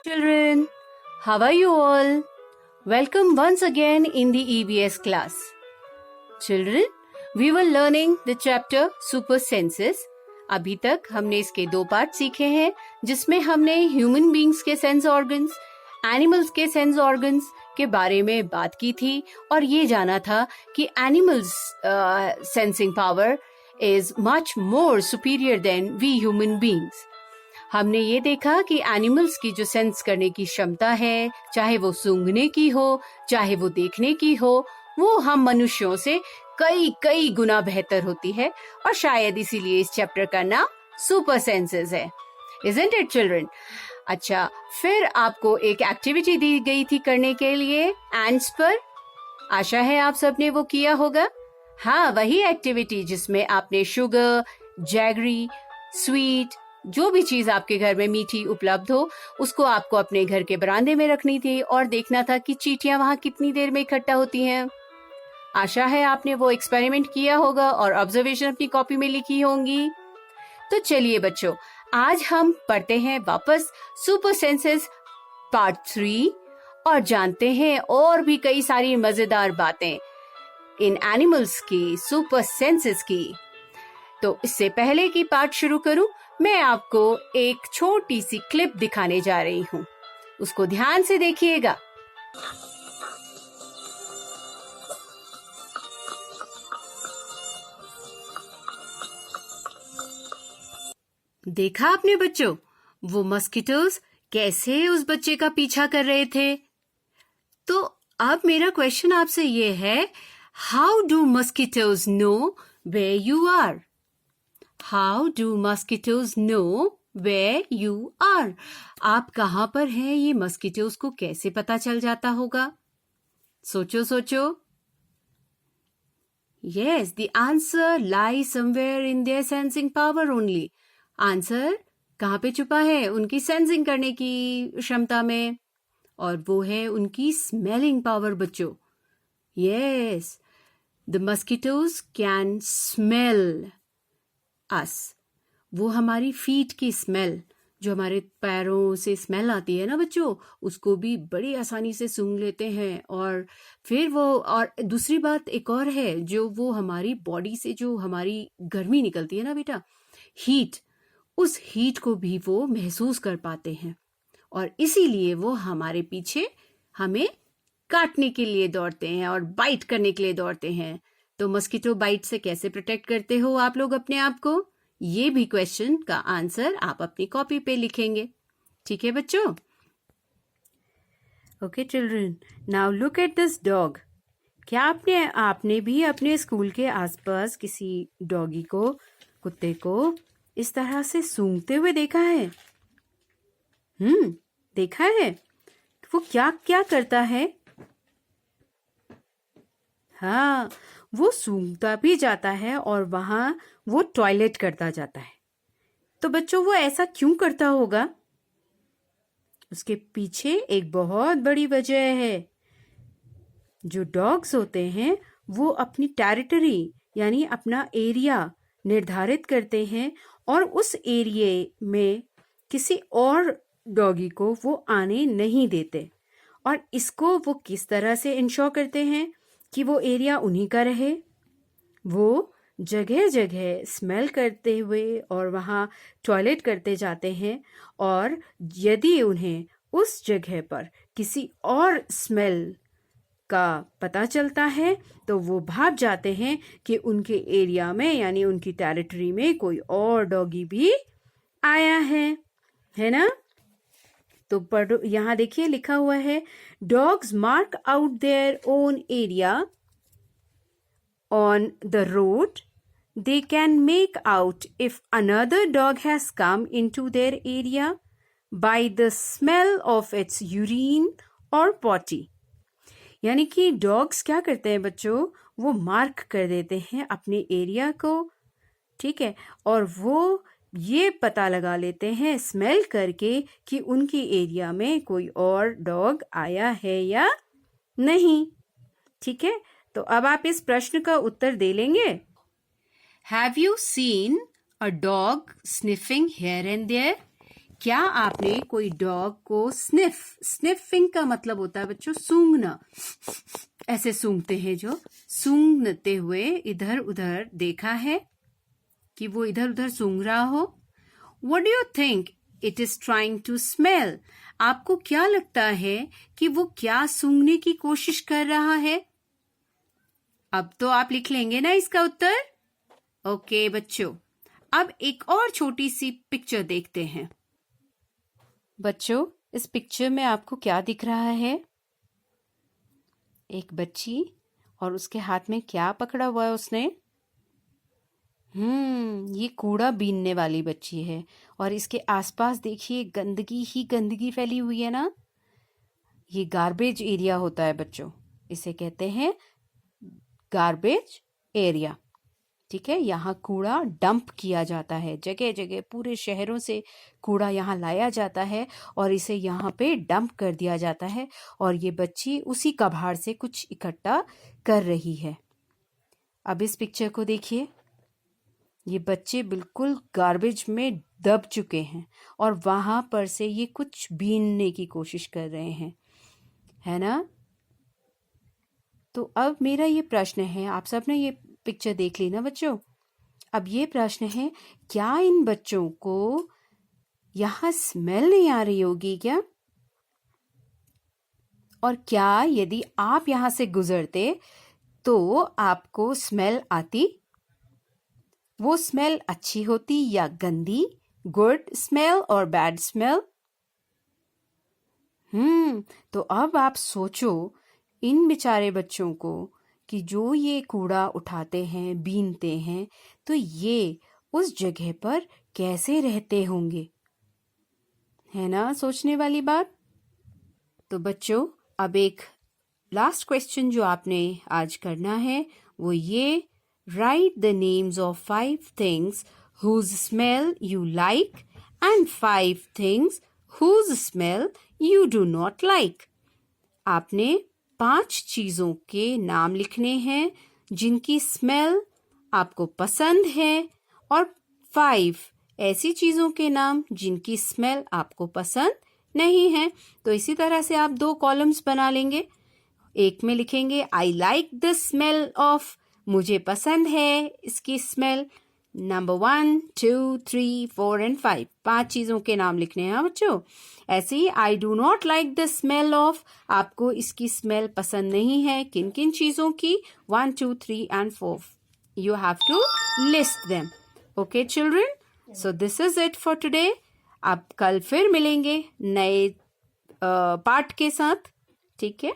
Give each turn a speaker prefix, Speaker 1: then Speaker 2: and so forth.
Speaker 1: Children, how are you all? Welcome once again in the EVS class. Children, we were learning the chapter Super Senses. अभी तक हमने इसके 2 part सीखे हैं जिसमें हमने ह्यूमन बींग्स के सेंस ऑर्गन्स, एनिमल्स के सेंस ऑर्गन्स के बारे में बात की थी और ये जाना था कि animals sensing power is much more superior than we human beings. हमने ये देखा कि एनिमल्स की जो सेंस करने की क्षमता है, चाहे वो सूंघने की हो, चाहे वो देखने की हो, वो हम मनुष्यों से कई कई गुना बेहतर होती है और शायद इसीलिए इस चैप्टर का नाम सुपर सेंसेस है. Isn't it, children? अच्छा, फिर आपको एक एक्टिविटी दी गई थी करने के लिए एंड्स पर. आशा है आप सबने वो किया होगा. हाँ, वही एक्टिविटी जिसमें आपने शुगर, जैगरी, स्वीट, जो भी चीज आपके घर में मीठी उपलब्ध हो उसको आपको अपने घर के बरामदे में रखनी थी और देखना था कि चींटियां वहां कितनी देर में इकट्ठा होती हैं. आशा है आपने वो एक्सपेरिमेंट किया होगा और ऑब्जर्वेशन अपनी कॉपी में लिखी होंगी. तो चलिए बच्चों, आज हम पढ़ते हैं वापस सुपर सेंसेस पार्ट 3 और जानते हैं और भी कई सारी मजेदार बातें इन एनिमल्स की, सुपर सेंसेस की. तो इससे पहले कि पार्ट शुरू करूं, मैं आपको एक छोटी सी क्लिप दिखाने जा रही हूं. उसको ध्यान से देखिएगा. देखा आपने बच्चों, वो मस्किटोज कैसे उस बच्चे का पीछा कर रहे थे. तो अब मेरा क्वेश्चन आपसे ये है, how do mosquitoes know where you are? How do mosquitoes know where you are? आप कहाँ पर हैं ये मस्किटोज को कैसे पता चल जाता होगा? सोचो सोचो. Yes, the answer lies somewhere in their sensing power only. Answer कहाँ पे छुपा है? उनकी सेंसिंग करने की क्षमता में, और वो है उनकी स्मेलिंग पावर बच्चों. Yes, the mosquitoes can smell us. वो हमारी फीट की स्मेल, जो हमारे पैरों से स्मेल आती है ना बच्चों, उसको भी बड़ी आसानी से सूंघ लेते हैं. और फिर वो, और दूसरी बात एक और है, जो वो हमारी बॉडी से जो हमारी गर्मी निकलती है ना बेटा, हीट, उस हीट को भी वो महसूस कर पाते हैं और इसीलिए वो हमारे पीछे हमें काटने के लिए दौड़ते हैं और बाइट करने के लिए दौड़ते हैं. तो मस्किटो बाइट से कैसे प्रोटेक्ट करते हो आप लोग अपने आप को? ये भी क्वेश्चन का आंसर आप अपनी कॉपी पे लिखेंगे. ठीक है बच्चों? Okay children, now look at this dog. क्या आपने भी अपने स्कूल के आसपास किसी डॉगी को, कुत्ते को इस तरह से सूंघते हुए देखा है? देखा है? वो क्या क्या करता है? हाँ, वो सूंघता भी जाता है और वहां वो टॉयलेट करता जाता है. तो बच्चों, वो ऐसा क्यों करता होगा? उसके पीछे एक बहुत बड़ी वजह है. जो डॉग्स होते हैं वो अपनी टेरिटरी यानी अपना एरिया निर्धारित करते हैं और उस एरिया में किसी और डॉगी को वो आने नहीं देते. और इसको वो किस तरह से इंश्योर करते हैं कि वो एरिया उन्हीं का रहे? वो जगह जगह स्मेल करते हुए और वहाँ टॉयलेट करते जाते हैं, और यदि उन्हें उस जगह पर किसी और स्मेल का पता चलता है तो वो भाग जाते हैं कि उनके एरिया में यानी उनकी टेरिटरी में कोई और डॉगी भी आया है ना? तो पढ़ो, यहाँ देखिए लिखा हुआ है, dogs mark out their own area on the road. They can make out if another dog has come into their area by the smell of its urine or potty. यानी कि डॉग्स क्या करते हैं बच्चों, वो मार्क कर देते हैं अपने एरिया को, ठीक है, और वो ये पता लगा लेते हैं स्मेल करके कि उनकी एरिया में कोई और डॉग आया है या नहीं. ठीक है, तो अब आप इस प्रश्न का उत्तर दे लेंगे. Have you seen a dog sniffing here and there? क्या आपने कोई डॉग को स्निफिंग का मतलब होता है बच्चों सूंघना, ऐसे सूंघते हैं जो, सूंघते हुए इधर उधर देखा है कि वो इधर उधर सूंघ रहा हो? What do you think it is trying to smell? आपको क्या लगता है कि वो क्या सूंघने की कोशिश कर रहा है? अब तो आप लिख लेंगे ना इसका उत्तर? ओके बच्चों, अब एक और छोटी सी पिक्चर देखते हैं। बच्चों, इस पिक्चर में आपको क्या दिख रहा है? एक बच्ची, और उसके हाथ में क्या पकड़ा हुआ है उसने? ये कूड़ा बीनने वाली बच्ची है, और इसके आसपास देखिए गंदगी ही गंदगी फैली हुई है ना। ये गार्बेज एरिया होता है बच्चों, इसे कहते हैं गार्बेज एरिया। ठीक है, यहाँ कूड़ा डंप किया जाता है, जगह जगह पूरे शहरों से कूड़ा यहाँ लाया जाता है और इसे यहाँ पे डंप कर दिया जाता है, और ये बच्ची उसी कबाड़ से कुछ इकट्ठा कर रही है। अब इस पिक्चर को देखिए, ये बच्चे बिल्कुल गार्बेज में दब चुके हैं और वहां पर से ये कुछ बीनने की कोशिश कर रहे हैं, है ना। तो अब मेरा ये प्रश्न है, आप सब ने ये पिक्चर देख ली ना बच्चों। अब ये प्रश्न है, क्या इन बच्चों को यहाँ स्मेल नहीं आ रही होगी क्या? और क्या यदि आप यहाँ से गुजरते तो आपको स्मेल आती? वो स्मेल अच्छी होती या गंदी, गुड स्मेल और बैड स्मेल? तो अब आप सोचो इन बेचारे बच्चों को कि जो ये कूड़ा उठाते हैं, बीनते हैं, तो ये उस जगह पर कैसे रहते होंगे, है ना सोचने वाली बात। तो बच्चों, अब एक लास्ट क्वेश्चन जो आपने आज करना है वो ये, write the names of 5 things whose smell you like and 5 things whose smell you do not like. आपने 5 चीजों के नाम लिखने हैं जिनकी स्मेल आपको पसंद है, और 5 ऐसी चीजों के नाम जिनकी स्मेल आपको पसंद नहीं है। तो इसी तरह से आप 2 कॉलम्स बना लेंगे। एक में लिखेंगे I like the smell of, मुझे पसंद है इसकी स्मेल, नंबर 1, 2, 3, 4 एंड 5, 5 चीजों के नाम लिखने हैं बच्चों। ऐसे ही I do not like the smell of, आपको इसकी स्मेल पसंद नहीं है किन किन चीजों की, 1, 2, 3 and 4, you have to list them. Okay children, so this is it for today. आप कल फिर मिलेंगे नए पार्ट के साथ, ठीक है।